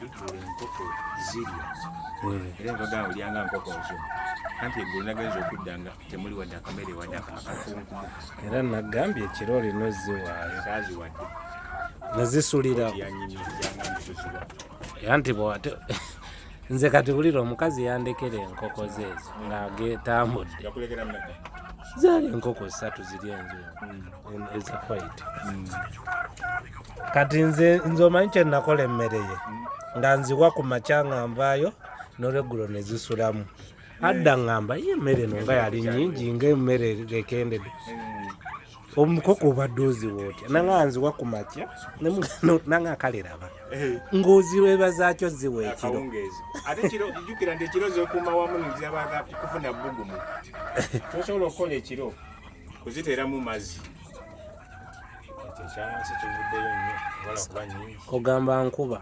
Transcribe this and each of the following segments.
enkoko zirya era bagamba olyanga nkoko zo anti eggulu nagenza okudda nga temuli wadde akamere wadde akakunkumu era nagambye ekiro olina ozziwaayo saaziwadde nezisulirawo anti bwate nze kati bulira omukazi yandekera enkoko ze ezo ng'agetambudde zaali enkoko 3 ziri enjulu eza white kati nze omanyi kye nakola emmere ye nga nziwa ku makya nvaayo n'olweggulo ne zisulamu adda ngamba ye emmere eno nga yali nnyingi ng'emmere rekendede omukoko obadde oziwa otya nanga nziwa ku makya nanga akaleraba ng'oziwebazaakyo ziwa ekiro ate kiro jjukira nti ekiro zokuuma wamu nizaba kufuna bbugumu tosobola okukola ekiro kuziteeramu mazzi ekyansi kivuddeyo nnyo wala kuba nnyingi ogamba nkuba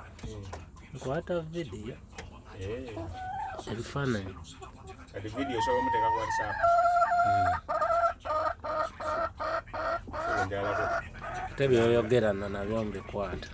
nkwata vidiyo ebifaananyi kati vidiyo osobola omuteeka ku whatsapp ate byoyogerana nabyo mbikwata